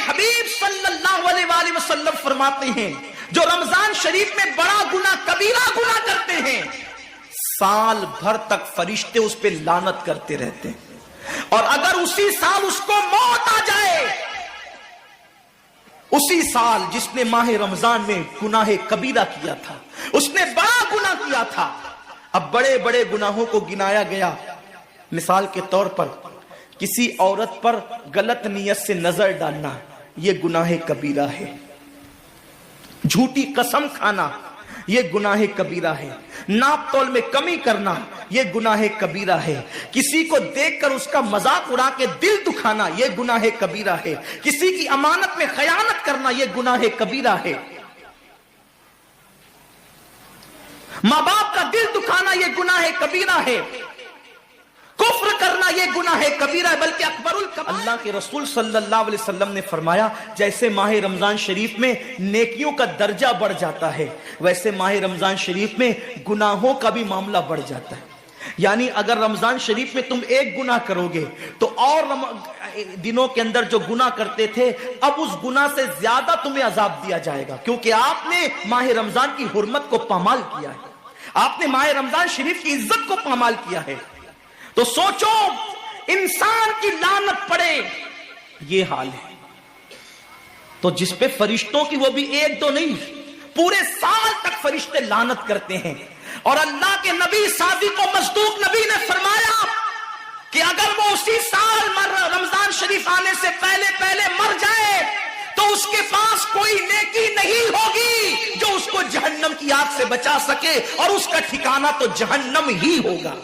حبیب صلی اللہ علیہ وآلہ وسلم فرماتے ہیں جو رمضان شریف میں بڑا گناہ کبیرہ گناہ کرتے ہیں سال بھر تک فرشتے اس پہ لعنت کرتے رہتے ہیں، اور اگر اسی سال اس کو موت آ جائے، اسی سال جس نے ماہ رمضان میں گناہ کبیرہ کیا تھا، اس نے بڑا گناہ کیا تھا، اب بڑے بڑے گناہوں کو گنایا گیا، مثال کے طور پر کسی عورت پر غلط نیت سے نظر ڈالنا یہ گناہ کبیرہ ہے، جھوٹی قسم کھانا یہ گناہ کبیرہ ہے، ناپ تول میں کمی کرنا یہ گناہ کبیرہ ہے، کسی کو دیکھ کر اس کا مذاق اڑا کے دل دکھانا یہ گناہ کبیرہ ہے، کسی کی امانت میں خیانت کرنا یہ گناہ کبیرہ ہے، ماں باپ کا دل دکھانا یہ گناہ کبیرہ ہے، کفر کرنا یہ گناہ کبیرہ ہے، بلکہ اکبر الکبائر۔ اللہ کے رسول صلی اللہ علیہ وسلم نے فرمایا جیسے ماہ رمضان شریف میں نیکیوں کا درجہ بڑھ جاتا ہے ویسے ماہ رمضان شریف میں گناہوں کا بھی معاملہ بڑھ جاتا ہے، یعنی اگر رمضان شریف میں تم ایک گناہ کرو گے تو اور دنوں کے اندر جو گناہ کرتے تھے اب اس گناہ سے زیادہ تمہیں عذاب دیا جائے گا، کیونکہ آپ نے ماہ رمضان کی حرمت کو پامال کیا ہے، آپ نے ماہ رمضان شریف کی عزت کو پامال کیا ہے۔ تو سوچو انسان کی لعنت پڑے یہ حال ہے، تو جس پہ فرشتوں کی وہ بھی ایک دو نہیں پورے سال تک فرشتے لعنت کرتے ہیں، اور اللہ کے نبی صادق و مصدوق نبی نے فرمایا کہ اگر وہ اسی سال رمضان شریف آنے سے پہلے مر جائے تو اس کے پاس کوئی نیکی نہیں ہوگی جو اس کو جہنم کی آگ سے بچا سکے، اور اس کا ٹھکانہ تو جہنم ہی ہوگا۔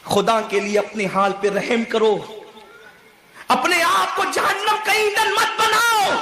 خدا کے لیے اپنے حال پہ رحم کرو، اپنے آپ کو جہنم کا ایندھن مت بناؤ۔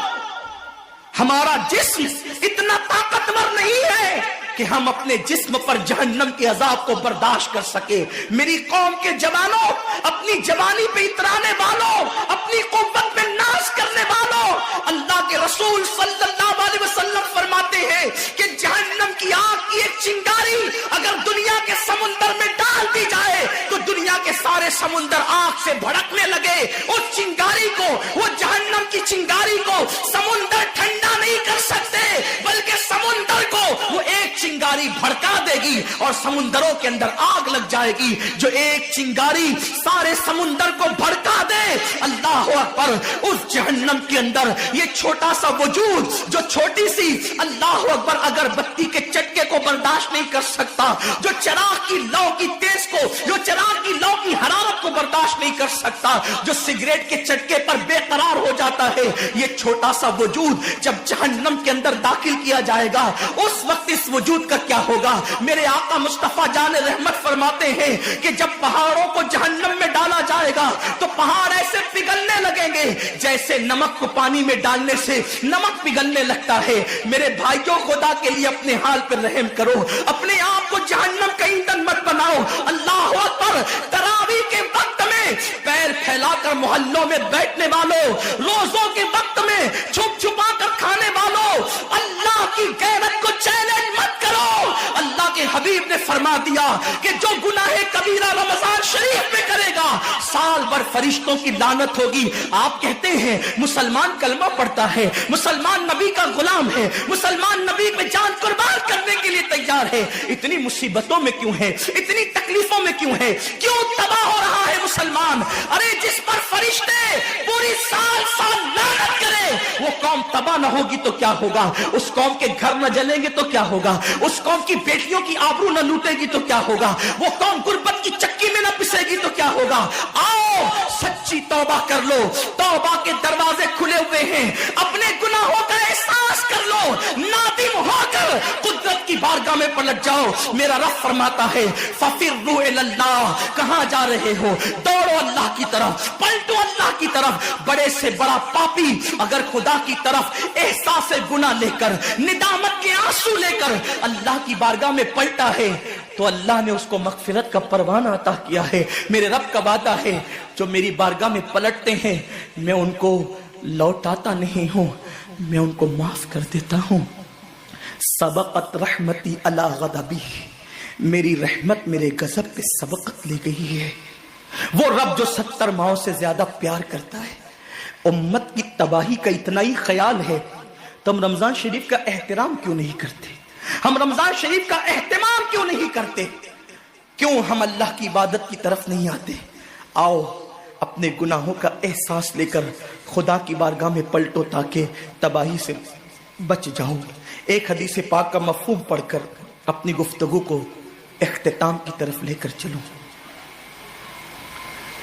ہمارا جسم اتنا طاقتور نہیں ہے کہ ہم اپنے جسم پر جہنم کے عذاب کو برداشت کر سکے۔ میری قوم کے جوانوں، اپنی جوانی پہ اترانے والوں، اپنی قوت پہ ناز کرنے والوں، اللہ کے رسول صلی اللہ علیہ وسلم فرماتے ہیں کہ جہنم کی آگ کی ایک چنگاری اگر دنیا کے سمندر میں ڈال دی جائے تو دنیا کے سارے سمندر آگ سے بھڑکنے لگے۔ اس چنگاری کو، وہ جہنم کی چنگاری کو سمندر ٹھنڈا نہیں کر سکتے، بلکہ سمندر کو وہ ایک چنگاری بھڑکا دے گی اور سمندروں کے اندر آگ لگ جائے گی۔ جو ایک چنگاری سارے سمندر کو بھڑکا دے، اللہ اکبر، اس جہنم کے اندر یہ چھوٹا سا وجود جو چھوٹی سی، اللہ اکبر، اگر بتی کے چٹکے کو برداشت نہیں کر سکتا، جو چراغ کی لو کی تیز کو، جو چراغ کی لو کی حرارت کو برداشت نہیں کر سکتا، جو سگریٹ کے چٹکے پر بے قرار ہو جاتا ہے، یہ چھوٹا سا وجود جب جہنم کے اندر داخل کیا جائے گا اس وقت اس وجود کا کیا ہوگا؟ میرے آقا مصطفیٰ جان رحمت فرماتے ہیں کہ جب پہاڑوں کو جہنم میں ڈالا جائے گا تو پہاڑ ایسے پگھلنے لگیں گے جیسے نمک کو پانی میں ڈالنے سے نمک پگھلنے لگتا ہے۔ میرے بھائیوں، خدا کے لیے اپنے حال پر رحم کرو، اپنے آپ کو جہنم کا ایندھن مت بناؤ۔ اللہ اکبر، تراویح کے وقت میں پیر پھیلا کر محلوں میں بیٹھنے والوں، روزوں کے وقت میں چھپ چھپا کر کھانے والوں، اللہ کی غیرت کو چیلنج مت کرو۔ اللہ کے حبیب نے فرما دیا کہ جو گناہ کبیرہ رمضان شریف میں کرے گا سال بھر فرشتوں کی لعنت ہوگی۔ آپ کہتے ہیں مسلمان کلمہ پڑھتا ہے، مسلمان نبی کا غلام ہے، مسلمان نبی پہ جان قربان کرنے کے لیے تیار ہے، اتنی مصیبتوں میں کیوں ہے، اتنی تکلیفوں میں کیوں ہے، کیوں تباہ ہو رہا ہے مسلمان؟ ارے جس پر فرشتے پوری سال لعنت کرے وہ قوم تباہ نہ ہوگی تو کیا ہوگا؟ اس قوم کے گھر نہ جلیں گے تو کیا ہوگا؟ اس قوم کی بیٹیوں کی آبرو نہ لوٹے گی تو کیا ہوگا؟ وہ قوم غربت کی چکی میں نہ پسے گی تو کیا ہوگا؟ آؤ سچی توبہ کر لو، توبہ کے دروازے کھلے ہوئے ہیں، اپنے گناہوں کا احساس کر لو، نادم ہو کر قدرت کی بارگاہ میں پلٹ جاؤ۔ میرا رب فرماتا ہے فَفِرُّوا إِلَى اللَّهِ، کہاں جا رہے ہو؟ دوڑو اللہ کی طرف، پلٹو اللہ کی طرف۔ بڑے سے بڑا پاپی اگر خدا کی طرف احساس گناہ لے کر، ندامت کے آنسو لے کر اللہ کی بارگاہ میں پلٹا ہے تو اللہ نے اس کو مغفرت کا پروانہ عطا کیا ہے۔ میرے رب کا وعدہ ہے جو میری بارگاہ میں پلٹتے ہیں میں ان کو لوٹاتا نہیں ہوں، میں ان کو معاف کر دیتا ہوں۔ سبقت رحمتی علی غضبی، میری رحمت میرے غضب پہ سبقت لے گئی ہے۔ وہ رب جو 70 ماؤں سے زیادہ پیار کرتا ہے، امت کی تباہی کا اتنا ہی خیال ہے تو ہم رمضان شریف کا احترام کیوں نہیں کرتے؟ ہم رمضان شریف کا اہتمام کیوں نہیں کرتے؟ کیوں ہم اللہ کی عبادت کی طرف نہیں آتے؟ آؤ اپنے گناہوں کا احساس لے کر خدا کی بارگاہ میں پلٹو تاکہ تباہی سے بچ جاؤ۔ ایک حدیث پاک کا مفہوم پڑھ کر اپنی گفتگو کو اختتام کی طرف لے کر چلو۔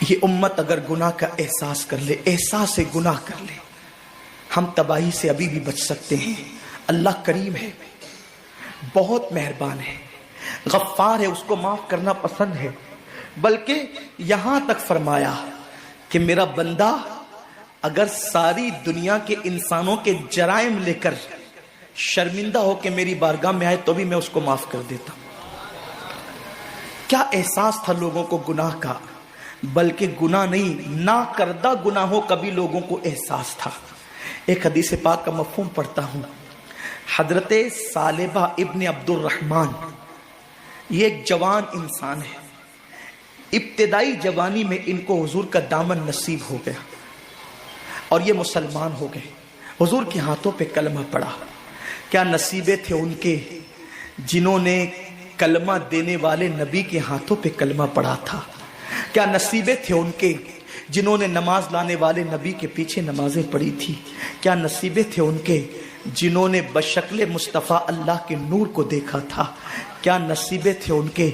یہ امت اگر گناہ کا احساس کر لے، احساس گناہ کر لے، ہم تباہی سے ابھی بھی بچ سکتے ہیں۔ اللہ کریم ہے، بہت مہربان ہے، غفار ہے، اس کو معاف کرنا پسند ہے، بلکہ یہاں تک فرمایا کہ میرا بندہ اگر ساری دنیا کے انسانوں کے جرائم لے کر شرمندہ ہو کے میری بارگاہ میں آئے تو بھی میں اس کو معاف کر دیتا ہوں۔ کیا احساس تھا لوگوں کو گناہ کا، بلکہ گناہ نہیں، نہ کردہ گناہوں کا بھی لوگوں کو احساس تھا۔ ایک حدیث پاک کا مفہوم پڑھتا ہوں۔ حضرت ثعلبہ ابن عبد الرحمن، یہ ایک جوان انسان ہے، ابتدائی جوانی میں ان کو حضور کا دامن نصیب ہو گیا اور یہ مسلمان ہو گئے، حضور کے ہاتھوں پہ کلمہ پڑا۔ کیا نصیبے تھے ان کے جنہوں نے کلمہ دینے والے نبی کے ہاتھوں پہ کلمہ پڑا تھا؟ کیا نصیبے تھے ان کے جنہوں نے نماز لانے والے نبی کے پیچھے نمازیں پڑھی تھی؟ کیا نصیبے تھے ان کے جنہوں نے بشکل مصطفیٰ اللہ کے نور کو دیکھا تھا؟ کیا نصیبے تھے ان کے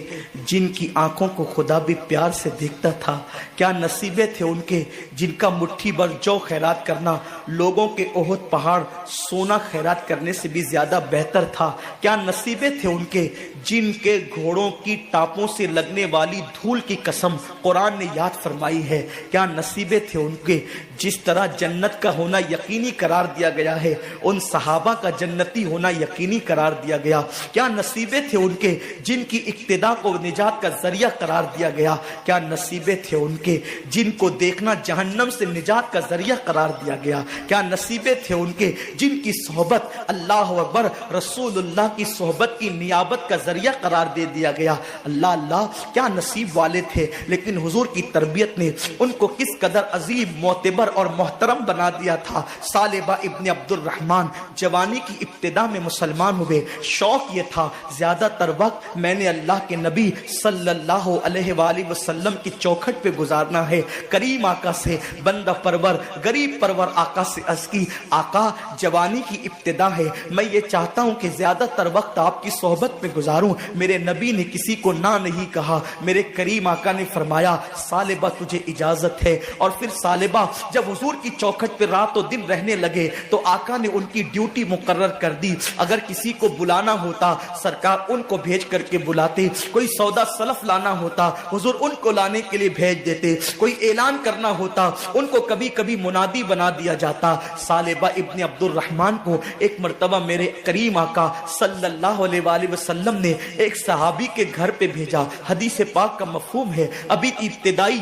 جن کی آنکھوں کو خدا بھی پیار سے دیکھتا تھا؟ کیا نصیبے تھے ان کے جن کا مٹھی بھر جو خیرات کرنا لوگوں کے احد پہاڑ سونا خیرات کرنے سے بھی زیادہ بہتر تھا؟ کیا نصیبے تھے ان کے جن کے گھوڑوں کی ٹاپوں سے لگنے والی دھول کی قسم قرآن نے یاد فرمائی ہے؟ کیا نصیبے تھے ان کے جس طرح جنت کا ہونا یقینی قرار دیا گیا ہے ان صحابہ کا جنتی ہونا یقینی قرار دیا گیا؟ کیا نصیبے تھے ان کے جن کی اقتدا کو نجات کا ذریعہ قرار دیا گیا؟ کیا نصیبے تھے ان کے جن کو دیکھنا جہنم سے نجات کا ذریعہ قرار دیا گیا؟ کیا نصیبے تھے ان کے جن کی صحبت اللہ اکبر رسول اللہ کی صحبت کی نیابت کا ذریعہ قرار دے دیا گیا؟ اللہ اللہ کیا نصیب والے تھے، لیکن حضور کی تربیت نے ان کو کس قدر عظیم معتبر اور محترم بنا دیا تھا۔ ثعلبہ ابن عبد الرحمن جوانی کی ابتدا میں مسلمان ہوئے، شوق یہ تھا زیادہ تر وقت میں نے اللہ کے نبی صلی اللہ علیہ وآلہ وسلم کی چوکھٹ پہ گزارنا ہے۔ کریم آقا سے بندہ پرور غریب پرور آقا سے عرض کی، آقا جوانی کی ابتدا ہے، میں یہ چاہتا ہوں کہ زیادہ تر وقت آپ کی صحبت میں گزاروں۔ میرے نبی نے کسی کو نہ نہیں کہا، میرے کریم آقا نے فرمایا ثعلبہ تجھے اجازت ہے۔ اور پھر ثعلبہ جب حضور کی چوکھٹ پہ رات و دن رہنے لگے تو آقا نے ان کی ڈیوٹی مقرر کر دی۔ اگر کسی کو بلانا ہوتا سرکار ان کو بھیج کر کے بلاتے، کوئی سودا سلف لانا ہوتا حضور ان کو لانے کے لیے بھیج دیتے، کوئی اعلان کرنا ہوتا ان کو کبھی کبھی منادی بنا دیا جاتا۔ ثعلبہ ابن عبد الرحمن کو ایک مرتبہ میرے کریم آقا صلی اللہ علیہ وآلہ وسلم نے ایک صحابی کے گھر پہ بھیجا۔ حدیث پاک کا مفہوم ہے ابھی ابتدائی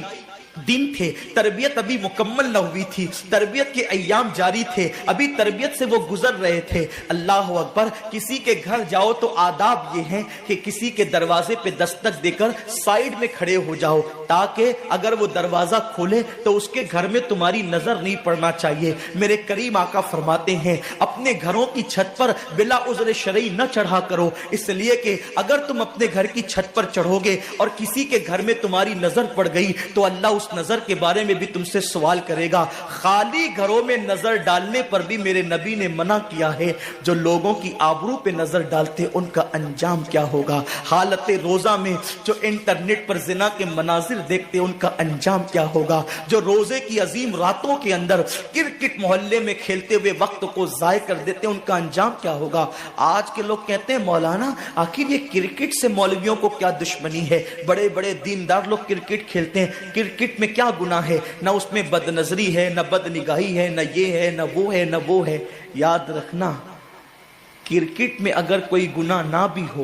دن تھے، تربیت ابھی مکمل نہ ہوئی تھی، تربیت کے ایام جاری تھے، ابھی تربیت سے وہ گزر رہے تھے۔ اللہ اکبر، کسی کے گھر جاؤ تو آداب یہ ہیں کہ کسی کے دروازے پہ دستک دے کر سائیڈ میں کھڑے ہو جاؤ تاکہ اگر وہ دروازہ کھولے تو اس کے گھر میں تمہاری نظر نہیں پڑنا چاہیے۔ میرے کریم آقا فرماتے ہیں اپنے گھروں کی چھت پر بلا عذر شرعی نہ چڑھا کرو، اس لیے کہ اگر تم اپنے گھر کی چھت پر چڑھو گے اور کسی کے گھر میں تمہاری نظر پڑ گئی تو اللہ اس نظر کے بارے میں بھی تم سے سوال کرے گا۔ خالی گھروں میں نظر ڈالنے پر بھی میرے نبی نے منع کیا ہے، جو لوگوں کی آبرو پہ نظر ڈالتے ان کا انجام کیا ہوگا۔ حالت روزہ میں جو انٹرنیٹ پر زنا کے مناظر دیکھتے ان کا انجام کیا ہوگا، جو روزے کی عظیم راتوں کے اندر کرکٹ محلے میں کھیلتے ہوئے وقت کو ضائع کر دیتے ان کا انجام کیا ہوگا۔ آج کے لوگ کہتے ہیں مولانا آخر یہ کرکٹ سے مولویوں کو کیا دشمنی ہے، بڑے بڑے دیندار لوگ کرکٹ کھیلتے ہیں، کرکٹ میں کیا گناہ ہے، نہ اس میں بد نظری ہے، نہ بد نگاہی ہے، نہ یہ ہے، نہ وہ ہے، نہ وہ ہے۔ یاد رکھنا کرکٹ میں اگر کوئی گناہ نہ بھی ہو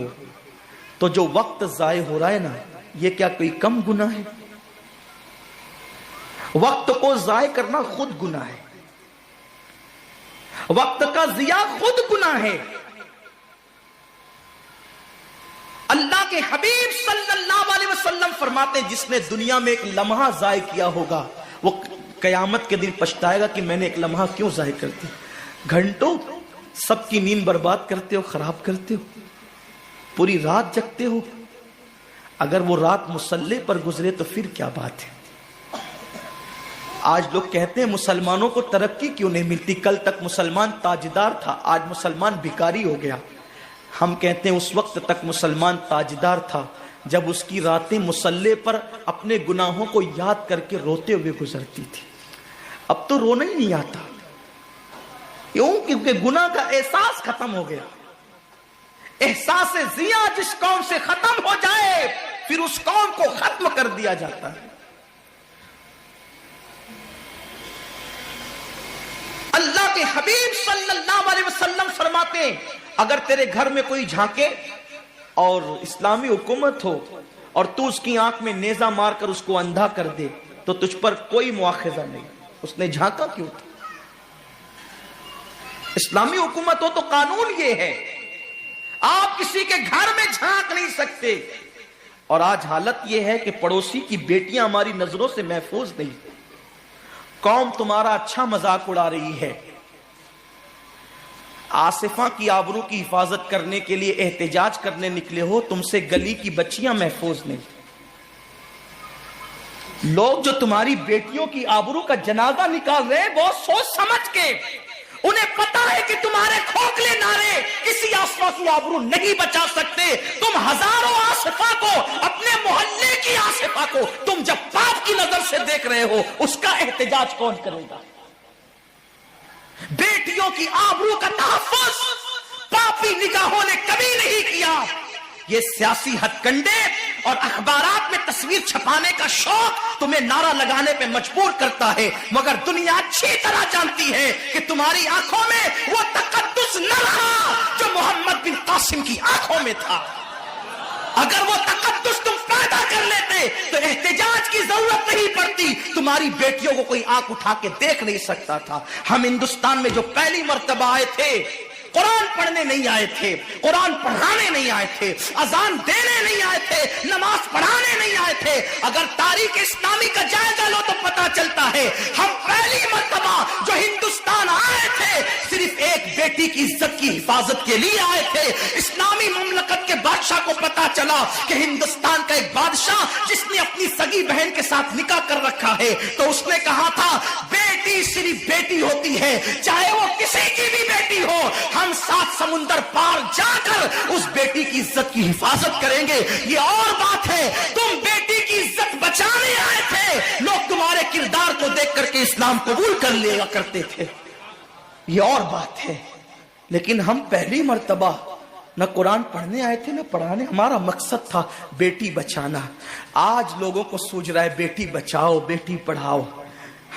تو جو وقت ضائع ہو رہا ہے نا یہ کیا کوئی کم گناہ ہے؟ وقت کو ضائع کرنا خود گناہ ہے، وقت کا ضیاع خود گناہ ہے۔ اللہ کے حبیب صلی اللہ علیہ وسلم فرماتے ہیں جس نے دنیا میں ایک لمحہ ضائع کیا ہوگا وہ قیامت کے دن پچھتائے گا کہ میں نے ایک لمحہ کیوں ضائع کر دیا۔ گھنٹوں سب کی نیند برباد کرتے ہو، خراب کرتے ہو، پوری رات جگتے ہو۔ اگر وہ رات مصلی پر گزرے تو پھر کیا بات ہے۔ آج لوگ کہتے ہیں مسلمانوں کو ترقی کیوں نہیں ملتی، کل تک مسلمان تاجدار تھا، آج مسلمان بھکاری ہو گیا۔ ہم کہتے ہیں اس وقت تک مسلمان تاجدار تھا جب اس کی راتیں مصلی پر اپنے گناہوں کو یاد کر کے روتے ہوئے گزرتی تھی۔ اب تو رونا ہی نہیں آتا، کیوں؟ کیونکہ گناہ کا احساس ختم ہو گیا۔ احساس زیاں جس قوم سے ختم ہو جائے پھر اس قوم کو ختم کر دیا جاتا ہے۔ اللہ کے حبیب صلی اللہ علیہ وسلم فرماتے ہیں اگر تیرے گھر میں کوئی جھانکے اور اسلامی حکومت ہو اور تو اس کی آنکھ میں نیزہ مار کر اس کو اندھا کر دے تو تجھ پر کوئی مواخذہ نہیں، اس نے جھانکا کیوں تھا؟ اسلامی حکومت ہو تو قانون یہ ہے آپ کسی کے گھر میں جھانک نہیں سکتے، اور آج حالت یہ ہے کہ پڑوسی کی بیٹیاں ہماری نظروں سے محفوظ نہیں۔ قوم تمہارا اچھا مذاق اڑا رہی ہے، آصفہ کی آبرو کی حفاظت کرنے کے لیے احتجاج کرنے نکلے ہو، تم سے گلی کی بچیاں محفوظ نہیں۔ لوگ جو تمہاری بیٹیوں کی آبرو کا جنازہ نکال رہے ہیں بہت سوچ سمجھ کے، انہیں پتا ہے کہ تمہارے کھوکھلے نعرے کسی آصفہ کی آبرو نہیں بچا سکتے۔ تم ہزاروں آصفہ کو، اپنے محلے کی آصفہ کو تم جب پاپ کی نظر سے دیکھ رہے ہو، اس کا احتجاج کون کرے گا؟ بیٹیوں کی آبرو کا تحفظ پاپی نگاہوں نے کبھی نہیں کیا۔ یہ سیاسی ہتھ کنڈے اور اخبارات میں تصویر چھپانے کا شوق تمہیں نعرہ لگانے پہ مجبور کرتا ہے، مگر دنیا اچھی طرح جانتی ہے کہ تمہاری آنکھوں میں وہ تقدس نہ رہا جو محمد بن قاسم کی آنکھوں میں تھا۔ اگر وہ تقدس تم پیدا کر لیتے تو احتجاج کی ضرورت نہیں پڑتی، تمہاری بیٹیوں کو کوئی آنکھ اٹھا کے دیکھ نہیں سکتا تھا۔ ہم ہندوستان میں جو پہلی مرتبہ آئے تھے، قرآن پڑھنے نہیں آئے تھے، قرآن پڑھانے نہیں آئے تھے، اذان دینے نہیں آئے تھے، نماز پڑھانے نہیں آئے تھے۔ اگر تاریخ اسلامی کا جائزہ لو تو پتا چلتا ہے ہم پہلی مرتبہ جو ہندوستان آئے تھے صرف ایک بیٹی کی عزت کی حفاظت کے لیے آئے تھے۔ اسلامی مملکت کے بادشاہ کو پتا چلا کہ ہندوستان کا ایک بادشاہ جس نے اپنی سگی بہن کے ساتھ نکاح کر رکھا ہے، تو اس نے کہا تھا بیٹی صرف بیٹی ہوتی ہے، چاہے وہ کسی کی بھی بیٹی ہو، ہم 7 سمندر پار جا کر اس بیٹی کی عزت کی حفاظت کریں گے۔ یہ اور بات ہے، تم بیٹی کی عزت بچانے آئے تھے، لوگ تمہارے کردار کو دیکھ کر کے اسلام قبول کر لیا کرتے تھے، یہ اور بات ہے۔ لیکن ہم پہلی مرتبہ نہ قرآن پڑھنے آئے تھے نہ پڑھانے، ہمارا مقصد تھا بیٹی بچانا۔ آج لوگوں کو سوچ رہا ہے بیٹی بچاؤ بیٹی پڑھاؤ۔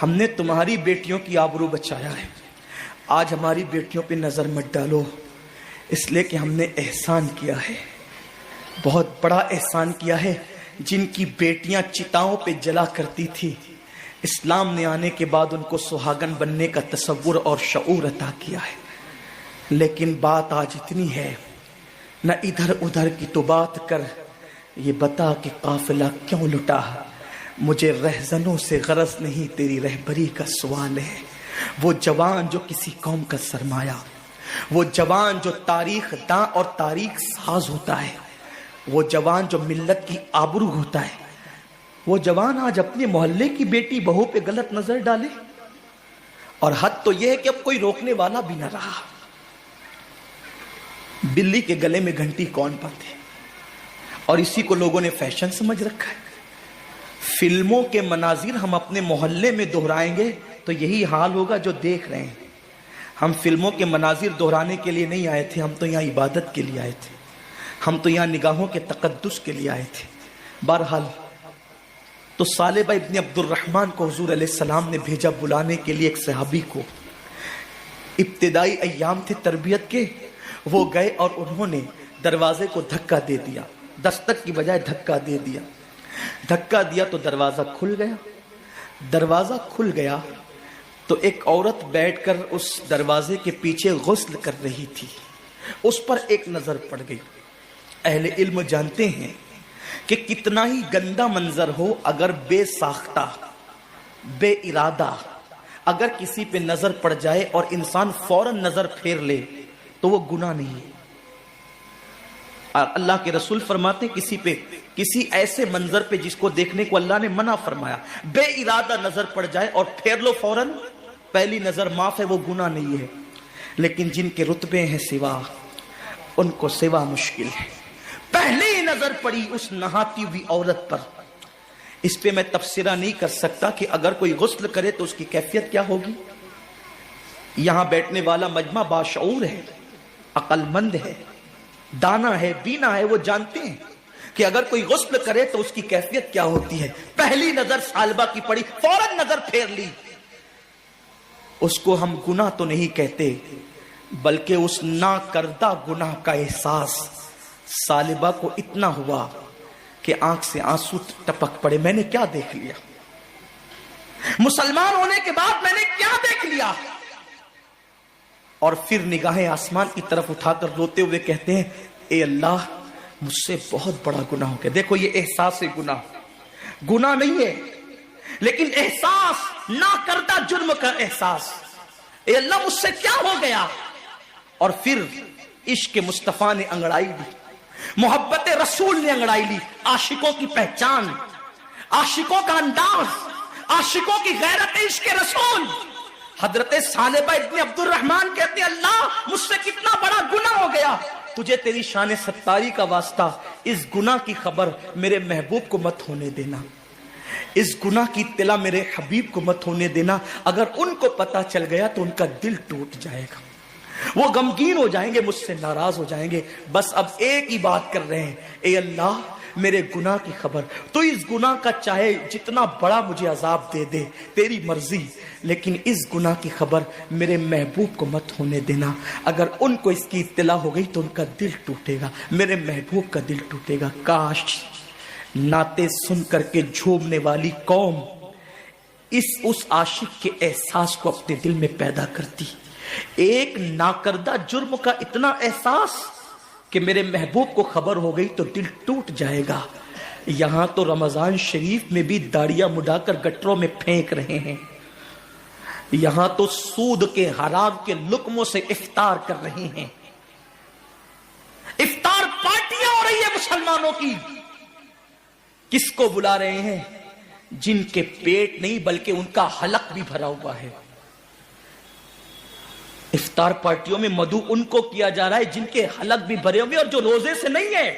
ہم نے تمہاری بیٹیوں کی آبرو بچایا ہے، آج ہماری بیٹیوں پہ نظر مت ڈالو، اس لیے کہ ہم نے احسان کیا ہے، بہت بڑا احسان کیا ہے۔ جن کی بیٹیاں چتاؤں پہ جلا کرتی تھی، اسلام نے آنے کے بعد ان کو سہاگن بننے کا تصور اور شعور عطا کیا ہے۔ لیکن بات آج اتنی ہے، نہ ادھر ادھر کی تو بات کر، یہ بتا کہ قافلہ کیوں لٹا۔ مجھے رہزنوں سے غرض نہیں، تیری رہبری کا سوال ہے۔ وہ جوان جو کسی قوم کا سرمایہ، وہ جوان جو تاریخ داں اور تاریخ ساز ہوتا ہے، وہ جوان جو ملت کی آبرو ہوتا ہے، وہ جوان آج اپنے محلے کی بیٹی بہو پہ غلط نظر ڈالے۔ اور حد تو یہ ہے کہ اب کوئی روکنے والا بھی نہ رہا۔ بلی کے گلے میں گھنٹی کون باندھے؟ اور اسی کو لوگوں نے فیشن سمجھ رکھا ہے۔ فلموں کے مناظر ہم اپنے محلے میں دہرائیں گے تو یہی حال ہوگا جو دیکھ رہے ہیں۔ ہم فلموں کے مناظر دہرانے کے لیے نہیں آئے تھے، ہم تو یہاں عبادت کے لیے آئے تھے، ہم تو یہاں نگاہوں کے تقدس کے لیے آئے تھے۔ بہرحال تو ثعلبہ ابن عبد الرحمن کو حضور علیہ السلام نے بھیجا بلانے کے لیے ایک صحابی کو۔ ابتدائی ایام تھے تربیت کے، وہ گئے اور انہوں نے دروازے کو دھکا دے دیا، دستک کی بجائے دھکا دے دیا۔ دھکا دیا تو دروازہ کھل گیا۔ دروازہ کھل گیا تو ایک عورت بیٹھ کر اس دروازے کے پیچھے غسل کر رہی تھی، اس پر ایک نظر پڑ گئی۔ اہل علم جانتے ہیں کہ کتنا ہی گندا منظر ہو، اگر بے ساختہ بے ارادہ اگر کسی پہ نظر پڑ جائے اور انسان فوراً نظر پھیر لے تو وہ گناہ نہیں ہے. اللہ کے رسول فرماتے کسی ایسے منظر پہ جس کو دیکھنے کو اللہ نے منع فرمایا, بے ارادہ نظر پڑ جائے اور پھیر لو فوراً, پہلی نظر معاف ہے, وہ گناہ نہیں ہے. لیکن جن کے رتبے ہیں سوا, ان کو سوا مشکل ہے. پہلی نظر پڑی اس نہاتی ہوئی عورت پر, اس پہ میں تبصرہ نہیں کر سکتا کہ اگر کوئی غسل کرے تو اس کی کیفیت کیا ہوگی. یہاں بیٹھنے والا مجمع باشعور ہے, عقل مند ہے, دانا ہے, بینا ہے, وہ جانتے ہیں کہ اگر کوئی غسل کرے تو اس کی کیفیت کیا ہوتی ہے. پہلی نظر سالبہ کی پڑی, فوراً نظر پھیر لی, اس کو ہم گناہ تو نہیں کہتے, بلکہ اس نہ کردہ گناہ کا احساس سالبہ کو اتنا ہوا کہ آنکھ سے آنسو ٹپک پڑے. میں نے کیا دیکھ لیا, مسلمان ہونے کے بعد میں نے کیا دیکھ لیا. اور پھر نگاہیں آسمان کی طرف اٹھا کر روتے ہوئے کہتے ہیں, اے اللہ مجھ سے بہت بڑا گناہ ہو گیا. دیکھو یہ احساس گناہ نہیں ہے, لیکن احساس, نہ کردہ جرم کا احساس. اے اللہ مجھ سے کیا ہو گیا. اور پھر عشق مصطفیٰ نے انگڑائی دی, محبت رسول نے انگڑائی لی. عاشقوں کی پہچان, عاشقوں کا انداز, عاشقوں کی غیرت عشق رسول. حضرت ثعلبہ ابن عبد الرحمن کہتے ہیں, اللہ مجھ سے کتنا بڑا گناہ ہو گیا, تجھے تیری شان ستاری کا واسطہ اس گناہ کی خبر میرے محبوب کو مت ہونے دینا, اس گناہ کی اطلاع میرے حبیب کو مت ہونے دینا. اگر ان کو پتا چل گیا تو ان کا دل ٹوٹ جائے گا, وہ غمگین ہو جائیں گے, مجھ سے ناراض ہو جائیں گے. بس اب ایک ہی بات کر رہے ہیں, اے اللہ میرے گناہ کی خبر, تو اس گناہ کا چاہے جتنا بڑا مجھے عذاب دے دے, تیری مرضی, لیکن اس گناہ کی خبر میرے محبوب کو مت ہونے دینا. اگر ان کو اس کی اطلاع ہو گئی تو ان کا دل ٹوٹے گا, میرے محبوب کا دل ٹوٹے گا. کاش نعتیں سن کر کے جھومنے والی قوم اس عاشق کے احساس کو اپنے دل میں پیدا کرتی. ایک ناکردہ جرم کا اتنا احساس کہ میرے محبوب کو خبر ہو گئی تو دل ٹوٹ جائے گا. یہاں تو رمضان شریف میں بھی داڑیاں مڈا کر گٹروں میں پھینک رہے ہیں, یہاں تو سود کے حرام کے لقموں سے افطار کر رہے ہیں. افطار پارٹیاں ہو رہی ہے مسلمانوں کی. کس کو بلا رہے ہیں؟ جن کے پیٹ نہیں بلکہ ان کا حلق بھی بھرا ہوا ہے. افطار پارٹیوں میں مدعو ان کو کیا جا رہا ہے جن کے حلق بھی بھرے ہوئے اور جو روزے سے نہیں ہے,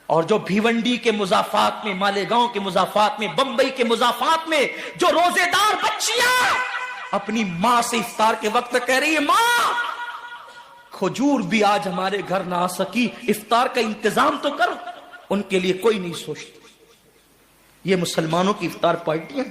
اور جو بھیونڈی کے مضافات میں, مالیگاؤں کے مضافات میں, بمبئی کے مضافات میں جو روزے دار بچیاں اپنی ماں سے افطار کے وقت کہہ رہی ہے, ماں کھجور بھی آج ہمارے گھر نہ آ سکی, افطار کا انتظام تو کر. ان کے لیے کوئی نہیں سوچتا. یہ مسلمانوں کی افطار پارٹیاں,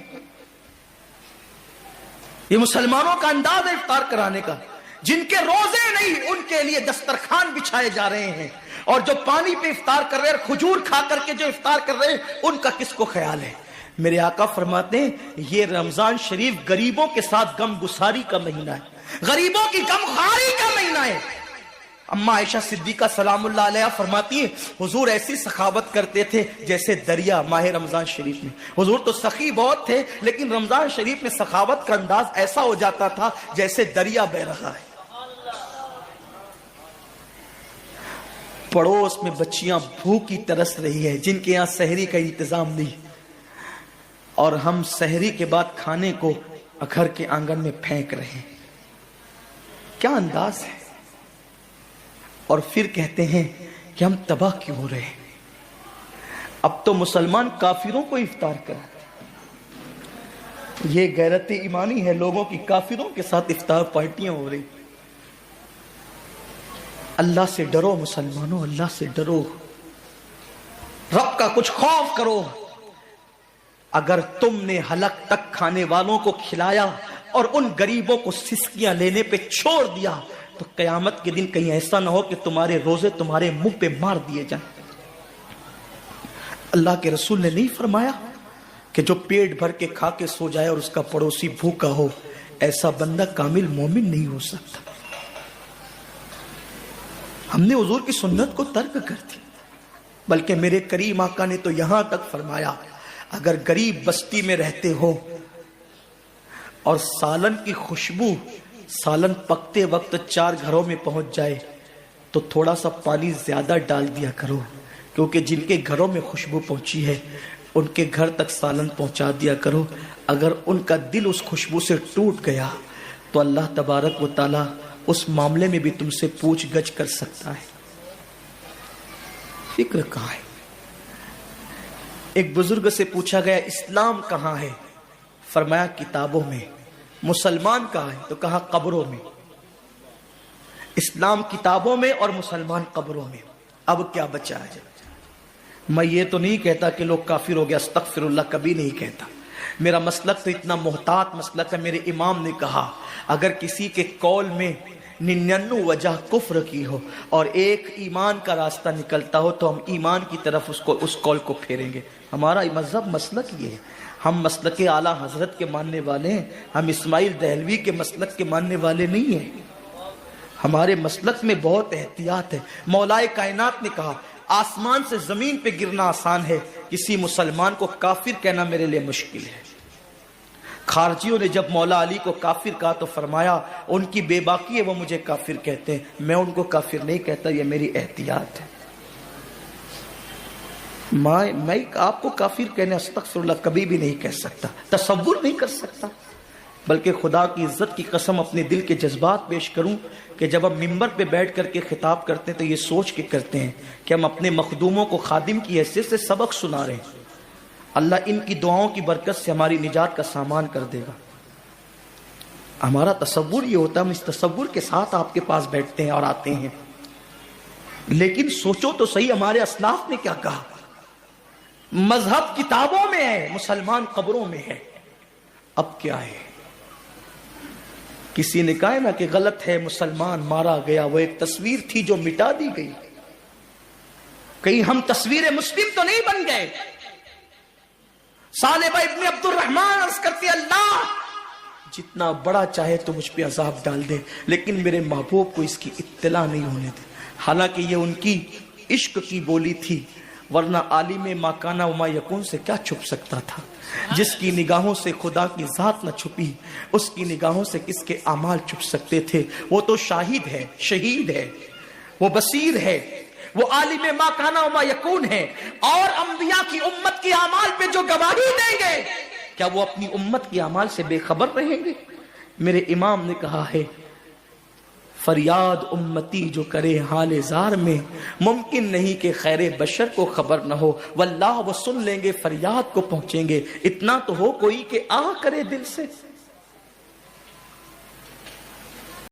یہ مسلمانوں کا انداز ہے افطار کرانے کا. جن کے روزے نہیں ان کے لیے دسترخوان بچھائے جا رہے ہیں, اور جو پانی پہ افطار کر رہے ہیں, کھجور کھا کر کے جو افطار کر رہے ہیں, ان کا کس کو خیال ہے. میرے آقا فرماتے ہیں یہ رمضان شریف غریبوں کے ساتھ غم گساری کا مہینہ ہے, غریبوں کی غم خواری کا مہینہ ہے. اما عائشہ صدیقہ سلام اللہ علیہ فرماتی ہے حضور ایسی سخاوت کرتے تھے جیسے دریا ماہ رمضان شریف میں. حضور تو سخی بہت تھے, لیکن رمضان شریف میں سخاوت کا انداز ایسا ہو جاتا تھا جیسے دریا بہ رہا ہے. پڑوس میں بچیاں بھوکی ترس رہی ہے جن کے یہاں سحری کا انتظام نہیں, اور ہم سحری کے بعد کھانے کو گھر کے آنگن میں پھینک رہے ہیں. کیا انداز ہے. اور پھر کہتے ہیں کہ ہم تباہ کیوں ہو رہے ہیں. اب تو مسلمان کافروں کو افطار کراتے. یہ غیرت ایمانی ہے لوگوں کی, کافروں کے ساتھ افطار پارٹیاں ہو رہی. اللہ سے ڈرو مسلمانوں, اللہ سے ڈرو, رب کا کچھ خوف کرو. اگر تم نے حلق تک کھانے والوں کو کھلایا اور ان غریبوں کو سسکیاں لینے پہ چھوڑ دیا تو قیامت کے دن کہیں ایسا نہ ہو کہ تمہارے روزے تمہارے منہ پہ مار دیے جائیں. اللہ کے رسول نے نہیں فرمایا کہ جو پیٹ بھر کے کھا کے سو جائے اور اس کا پڑوسی بھوکا ہو, ایسا بندہ کامل مومن نہیں ہو سکتا. ہم نے حضور کی سنت کو ترک کر دی, بلکہ میرے کریم آقا نے تو یہاں تک فرمایا اگر غریب بستی میں رہتے ہو اور سالن کی خوشبو سالن پکتے وقت 4 گھروں میں پہنچ جائے تو تھوڑا سا پانی زیادہ ڈال دیا کرو، کیونکہ جن کے گھروں میں خوشبو پہنچی ہے ان کے گھر تک سالن پہنچا دیا کرو۔ اگر ان کا دل اس خوشبو سے ٹوٹ گیا تو اللہ تبارک و تعالی اس معاملے میں بھی تم سے پوچھ گچھ کر سکتا ہے۔ فکر کہاں ہے؟ ایک بزرگ سے پوچھا گیا اسلام کہاں ہے؟ فرمایا کتابوں میں۔ مسلمان کہاں ہے؟ تو کہا قبروں میں۔ اسلام کتابوں میں اور مسلمان قبروں میں۔ اب کیا بچا ہے؟ میں یہ تو نہیں کہتا کہ لوگ کافر ہو گیا، استغفر اللہ، کبھی نہیں کہتا۔ میرا مسلک تو اتنا محتاط مسلک ہے، میرے امام نے کہا اگر کسی کے قول میں 99 وجہ کفر کی ہو اور ایک ایمان کا راستہ نکلتا ہو تو ہم ایمان کی طرف اس قول کو پھیریں گے۔ ہمارا مذہب مسلک یہ ہے، ہم مسلک اعلیٰ حضرت کے ماننے والے ہیں، ہم اسماعیل دہلوی کے مسلک کے ماننے والے نہیں ہیں۔ ہمارے مسلک میں بہت احتیاط ہے۔ مولائے کائنات نے کہا آسمان سے زمین پہ گرنا آسان ہے، کسی مسلمان کو کافر کہنا میرے لیے مشکل ہے۔ خارجیوں نے جب مولا علی کو کافر کہا تو فرمایا ان کی بے باکی ہے، وہ مجھے کافر کہتے ہیں، میں ان کو کافر نہیں کہتا، یہ میری احتیاط ہے۔ میں آپ کو کافر کہنے استغفر اللہ کبھی بھی نہیں کہہ سکتا، تصور نہیں کر سکتا، بلکہ خدا کی عزت کی قسم اپنے دل کے جذبات پیش کروں کہ جب ہم ممبر پہ بیٹھ کر کے خطاب کرتے ہیں تو یہ سوچ کے کرتے ہیں کہ ہم اپنے مخدوموں کو خادم کی حیثیت سے سبق سنا رہے ہیں، اللہ ان کی دعاؤں کی برکت سے ہماری نجات کا سامان کر دے گا۔ ہمارا تصور یہ ہوتا ہے، ہم اس تصور کے ساتھ آپ کے پاس بیٹھتے ہیں اور آتے ہیں، لیکن سوچو تو صحیح ہمارے اسلاف نے کیا کہا۔ مذہب کتابوں میں ہے، مسلمان قبروں میں ہے۔ اب کیا ہے؟ کسی نے کہا نا کہ غلط ہے مسلمان مارا گیا، وہ ایک تصویر تھی جو مٹا دی گئی۔ کہیں ہم تصویر مسلم تو نہیں بن گئے؟ صالبہ ابن عبد الرحمن عرض کرتے اللہ جتنا بڑا چاہے تو مجھ پہ عذاب ڈال دے لیکن میرے محبوب کو اس کی اطلاع نہیں ہونے دے۔ حالانکہ یہ ان کی عشق کی بولی تھی، ورنہ عالم ما کان و ما یکون سے کیا چھپ سکتا تھا؟ جس کی نگاہوں سے خدا کی ذات نہ چھپی اس کی نگاہوں سے کس کے اعمال چھپ سکتے تھے؟ وہ تو شاہد ہے، شہید ہے، وہ بصیر ہے، وہ عالم ما کان و ما یکون ہے، اور انبیاء کی امت کی اعمال پہ جو گواہی دیں گے کیا وہ اپنی امت کی اعمال سے بے خبر رہیں گے؟ میرے امام نے کہا ہے فریاد امتی جو کرے حال زار میں، ممکن نہیں کہ خیر بشر کو خبر نہ ہو، واللہ وہ سن لیں گے فریاد کو پہنچیں گے، اتنا تو ہو کوئی کہ آہ کرے دل سے۔